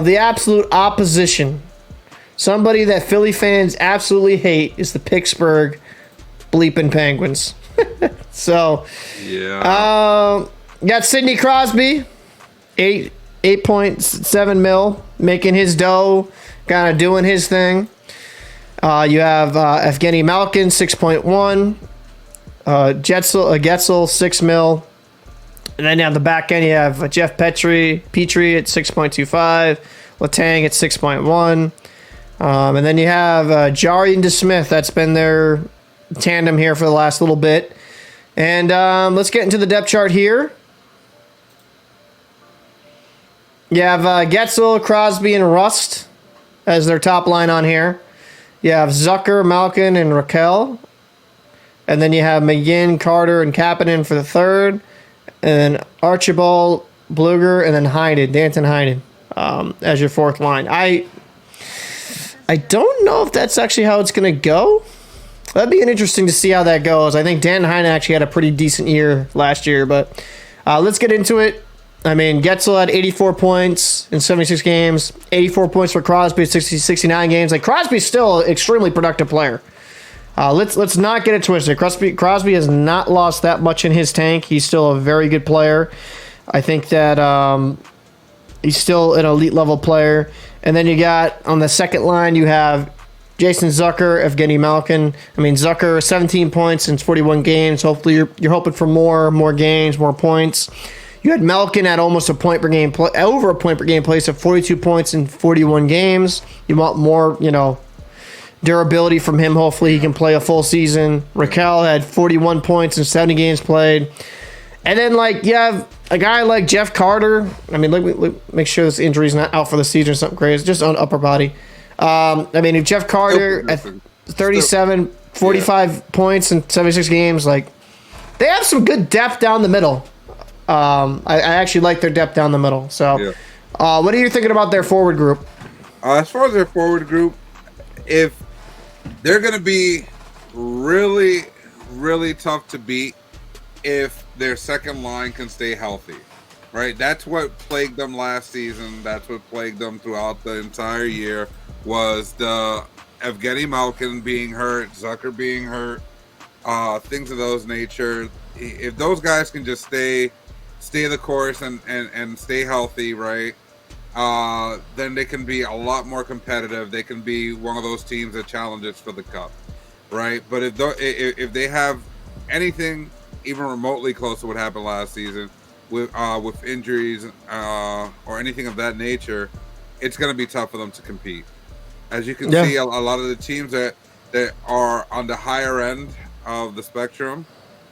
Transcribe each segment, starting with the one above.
The absolute opposition. Somebody that Philly fans absolutely hate is the Pittsburgh bleeping Penguins. So, got Sidney Crosby, 8.7 mil, making his dough, kind of doing his thing. You have Evgeny Malkin, 6.1. Getzel, 6 mil. And then on the back end, you have Jeff Petrie at 6.25. Letang at 6.1. And then you have Jari DeSmith. That's been their tandem here for the last little bit. And let's get into the depth chart here. You have Getzel, Crosby, and Rust as their top line on here. You have Zucker, Malkin, and Raquel. And then you have McGinn, Carter, and Kapanen for the third. And then Archibald, Bluger, and then Danton Heinen as your fourth line. I don't know if that's actually how it's going to go. That'd be interesting to see how that goes. I think Danton Heinen actually had a pretty decent year last year. But let's get into it. I mean, Getzel had 84 points in 76 games. 84 points for Crosby in 69 games. Like, Crosby's still an extremely productive player. Let's not get it twisted. Crosby has not lost that much in his tank. He's still a very good player. I think that he's still an elite level player. And then you got on the second line, you have Jason Zucker, Evgeny Malkin. I mean, Zucker 17 points in 41 games. Hopefully, you're hoping for more games, more points. You had Malkin at almost a point per game, over a point per game place of 42 points in 41 games. You want more, durability from him. Hopefully he can play a full season. Raquel had 41 points in 70 games played. And then, you have a guy like Jeff Carter. I mean, make sure this injury's not out for the season or something crazy. Just on upper body. If Jeff Carter at 37, 45 points in 76 games, they have some good depth down the middle. I actually like their depth down the middle. So, what are you thinking about their forward group? As far as their forward group, if they're going to be really, really tough to beat if their second line can stay healthy, right? That's what plagued them last season. That's what plagued them throughout the entire year was the Evgeny Malkin being hurt, Zucker being hurt, things of those nature. If those guys can just stay the course and stay healthy, right? Then they can be a lot more competitive. They can be one of those teams that challenges for the cup, right? But if they have anything even remotely close to what happened last season with injuries or anything of that nature, it's going to be tough for them to compete. As you can see, a lot of the teams that are on the higher end of the spectrum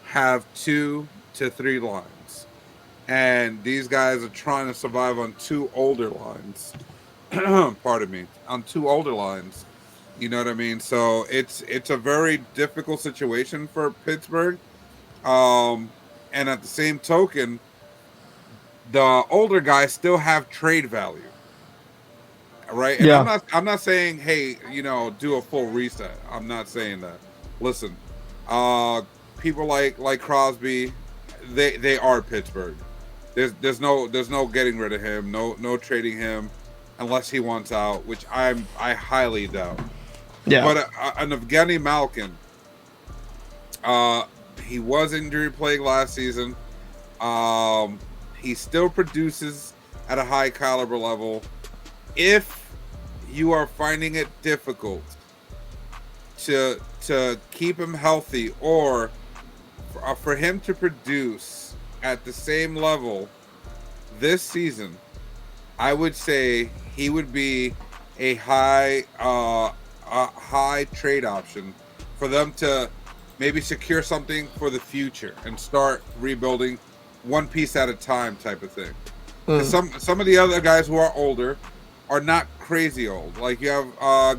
have 2 to 3 lines. And these guys are trying to survive on 2 older lines. Pardon me. On 2 older lines. You know what I mean? So it's a very difficult situation for Pittsburgh. And at the same token, the older guys still have trade value. Right? And I'm not saying, hey, do a full reset. I'm not saying that. Listen, people like Crosby, they are Pittsburgh. There's no getting rid of him, no trading him unless he wants out, which I highly doubt. Yeah. But an Evgeny Malkin, he was injury plagued last season. He still produces at a high caliber level. If you are finding it difficult to keep him healthy or for him to produce at the same level this season, I would say he would be a high trade option for them to maybe secure something for the future and start rebuilding one piece at a time type of thing. Some of the other guys who are older are not crazy old. Like you have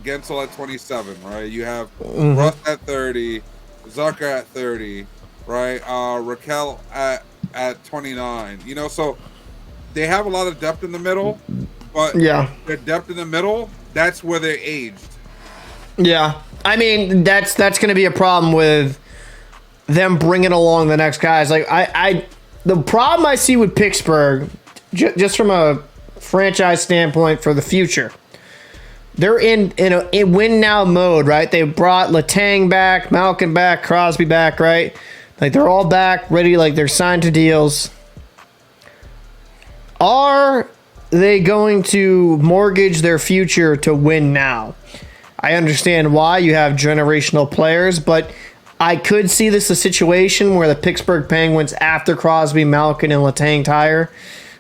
Gensel at 27, right? You have Rust at 30, Zucker at 30, right? Raquel at 29. So they have a lot of depth in the middle, but their depth in the middle, that's where they're aged. Yeah. I mean, that's going to be a problem with them bringing along the next guys. The problem I see with Pittsburgh, just from a franchise standpoint for the future. They're in a win now mode, right? They brought Letang back, Malkin back, Crosby back, right? Like they're all back, ready, like they're signed to deals. Are they going to mortgage their future to win now? I understand why you have generational players, but I could see this a situation where the Pittsburgh Penguins, after Crosby, Malkin, and Letang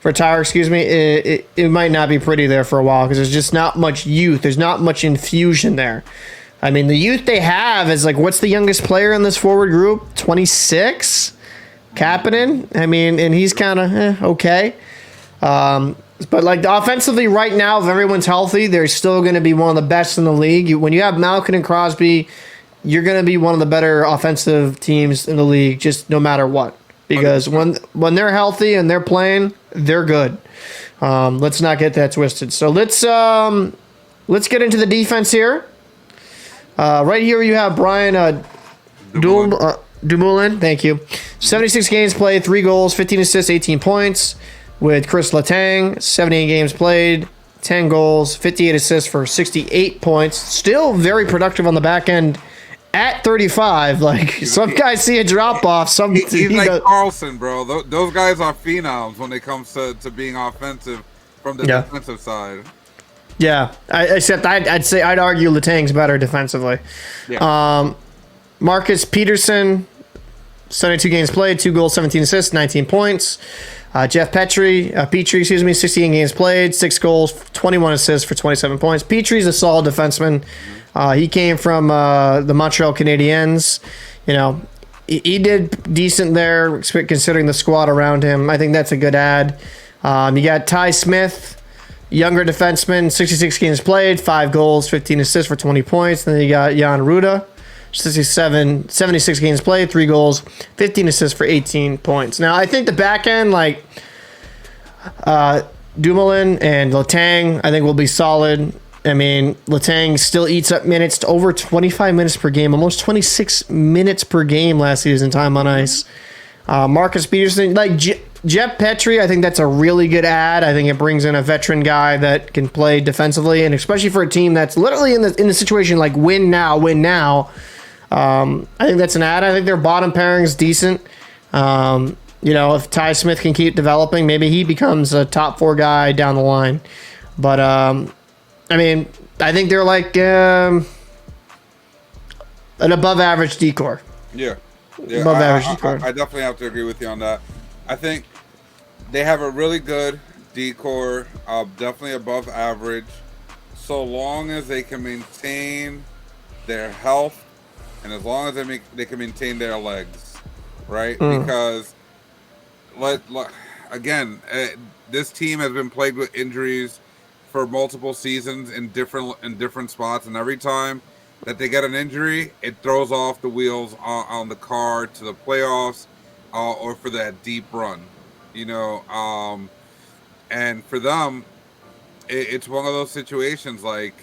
retire, it might not be pretty there for a while because there's just not much youth. There's not much infusion there. I mean, the youth they have is like, what's the youngest player in this forward group? 26? Kapanen? I mean, and he's kind of okay. But like offensively right now, if everyone's healthy, they're still going to be one of the best in the league. When you have Malkin and Crosby, you're going to be one of the better offensive teams in the league, just no matter what. Because when they're healthy and they're playing, they're good. Let's not get that twisted. So let's get into the defense here. Right here you have Brian Dumoulin. Thank you. 76 games played, 3 goals, 15 assists, 18 points. With Chris Letang, 78 games played, 10 goals, 58 assists for 68 points. Still very productive on the back end at 35. Like, some guys see a drop-off. He's like Carlson, bro. Those guys are phenoms when it comes to being offensive from the defensive side. Yeah, except I'd argue Letang's better defensively. Yeah. Marcus Peterson, 72 games played, 2 goals, 17 assists, 19 points. Jeff Petrie, 16 games played, 6 goals, 21 assists for 27 points. Petrie's a solid defenseman. He came from the Montreal Canadiens. You know, he did decent there considering the squad around him. I think that's a good add. You got Ty Smith, younger defenseman, 66 games played, 5 goals, 15 assists for 20 points. Then you got Jan Ruda, 76 games played, 3 goals, 15 assists for 18 points. Now, I think the back end, like Dumoulin and Letang, I think will be solid. I mean, Letang still eats up minutes to over 25 minutes per game, almost 26 minutes per game last season, time on ice. Marcus Peterson, like Jeff Petrie, I think that's a really good add. I think it brings in a veteran guy that can play defensively, and especially for a team that's literally in the situation like win now. I think that's an add. I think their bottom pairing's decent. If Ty Smith can keep developing, maybe he becomes a top 4 guy down the line. But I mean, I think they're like an above average decor. Yeah. Above average decor. I definitely have to agree with you on that. I think they have a really good decor, definitely above average, so long as they can maintain their health. And as long as they can maintain their legs, right? Because, again, this team has been plagued with injuries for multiple seasons in different spots, and every time that they get an injury, it throws off the wheels on the car to the playoffs or for that deep run, And for them, it's one of those situations like,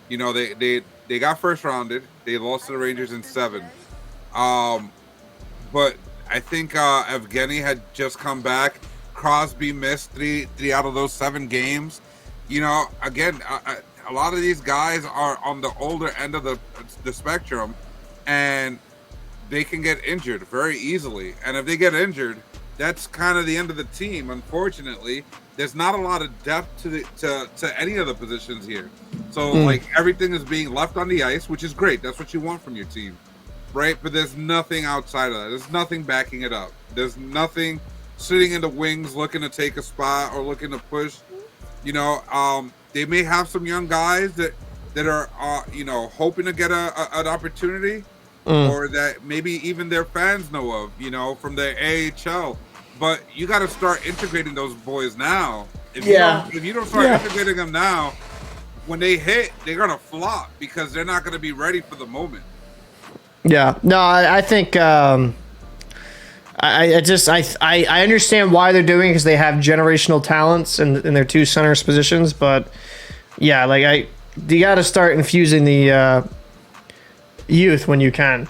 they got first rounded. They lost to the Rangers in 7. But I think Evgeny had just come back. Crosby missed three out of those 7 games. Again, a lot of these guys are on the older end of the spectrum, and they can get injured very easily. And if they get injured, that's kind of the end of the team. Unfortunately, there's not a lot of depth to any of the positions here. So, everything is being left on the ice, which is great. That's what you want from your team, right? But there's nothing outside of that. There's nothing backing it up. There's nothing sitting in the wings looking to take a spot or looking to push. They may have some young guys that are, hoping to get an opportunity or that maybe even their fans know of, from the AHL. But you got to start integrating those boys now. If you don't start integrating them now, when they hit, they're going to flop because they're not going to be ready for the moment. Yeah. No, I think I understand why they're doing it because they have generational talents in their 2 centers positions. But, yeah, you got to start infusing the youth when you can.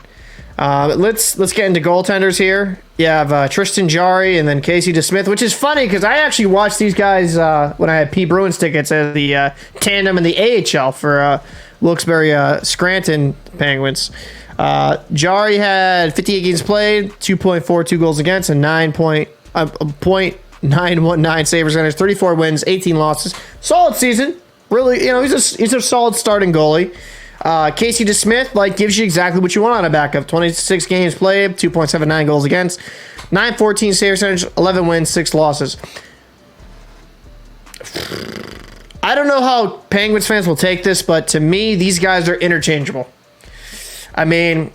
Let's get into goaltenders here. You have Tristan Jarry and then Casey DeSmith, which is funny because I actually watched these guys when I had P. Bruins tickets as the tandem in the AHL for Wilkes-Barre Scranton Penguins. Jarry had 58 games played, 2.42 goals against, and 9.919 save percentage, 34 wins, 18 losses. Solid season. Really, he's a solid starting goalie. Casey DeSmith gives you exactly what you want on a backup. 26 games played, 2.79 goals against, 914 save percentage, 11 wins, 6 losses. I don't know how Penguins fans will take this, but to me, these guys are interchangeable. I mean,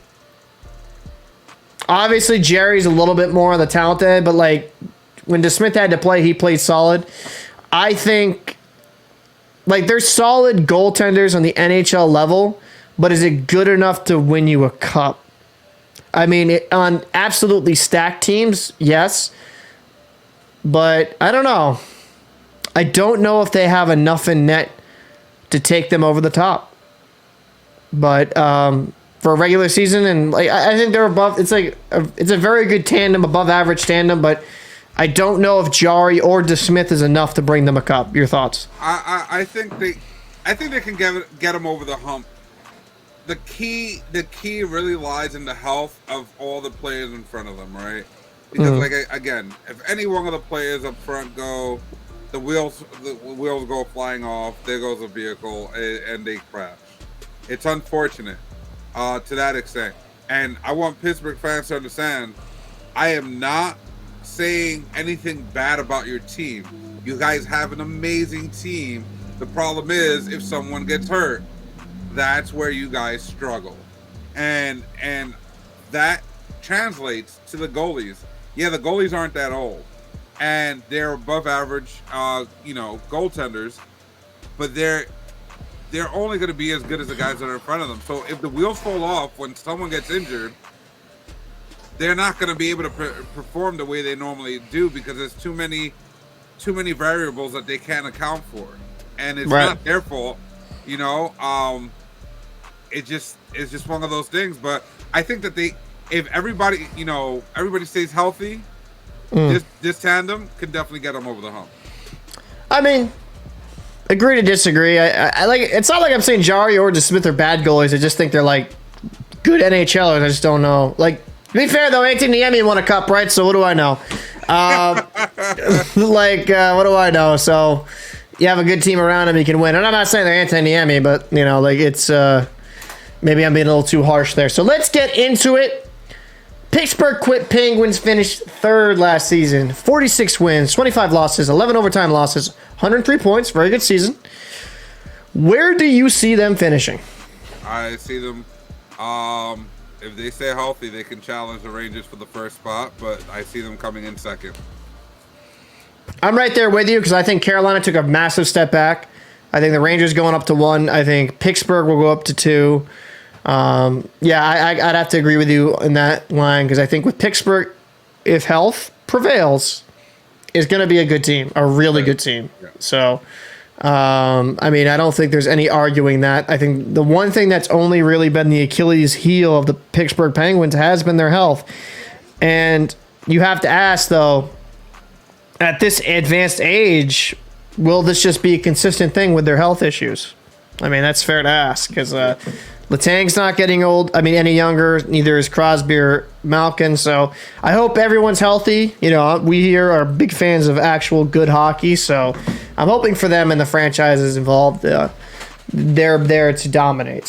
obviously Jerry's a little bit more on the talented, but when DeSmith had to play, he played solid. I think they're solid goaltenders on the NHL level, but is it good enough to win you a cup? I mean, on absolutely stacked teams, yes. But I don't know. I don't know if they have enough in net to take them over the top. But for a regular season, and I think they're above. It's it's a very good tandem, above average tandem, but I don't know if Jarry or DeSmith is enough to bring them a cup. Your thoughts? I think they can get them over the hump. The key really lies in the health of all the players in front of them, right? Because again, if any one of the players up front go, the wheels go flying off. There goes a vehicle, and they crash. It's unfortunate to that extent, and I want Pittsburgh fans to understand. I am not saying anything bad about your team. You guys have an amazing team. The problem is if someone gets hurt, that's where you guys struggle. And that translates to the goalies. Yeah, the goalies aren't that old. And they're above average goaltenders, but they're only going to be as good as the guys that are in front of them. So if the wheels fall off when someone gets injured, they're not going to be able to perform the way they normally do because there's too many variables that they can't account for, and it's not their fault. It's just one of those things. But I think that if everybody stays healthy, this tandem can definitely get them over the hump. I mean, agree to disagree. I like. It's not like I'm saying Jarry or DeSmith are bad goalies. I just think they're good NHLers. I just don't know. To be fair, though, Anthony Niemi won a cup, right? So what do I know? What do I know? So you have a good team around him, you can win. And I'm not saying they're Anthony Niemi, but, it's maybe I'm being a little too harsh there. So let's get into it. Pittsburgh Penguins finished third last season. 46 wins, 25 losses, 11 overtime losses, 103 points. Very good season. Where do you see them finishing? I see them... if they stay healthy, they can challenge the Rangers for the first spot, but I see them coming in second. I'm right there with you because I think Carolina took a massive step back. I think the Rangers going up to 1. I think Pittsburgh will go up to 2. I'd have to agree with you in that line because I think with Pittsburgh, if health prevails, is going to be a good team, a really good team. Yeah. So... I don't think there's any arguing that. I think the one thing that's only really been the Achilles heel of the Pittsburgh Penguins has been their health. And you have to ask, though, at this advanced age, will this just be a consistent thing with their health issues? I mean, that's fair to ask because Letang's not getting any younger. Neither is Crosby or Malkin. So I hope everyone's healthy. We here are big fans of actual good hockey. So I'm hoping for them and the franchises involved. They're there to dominate.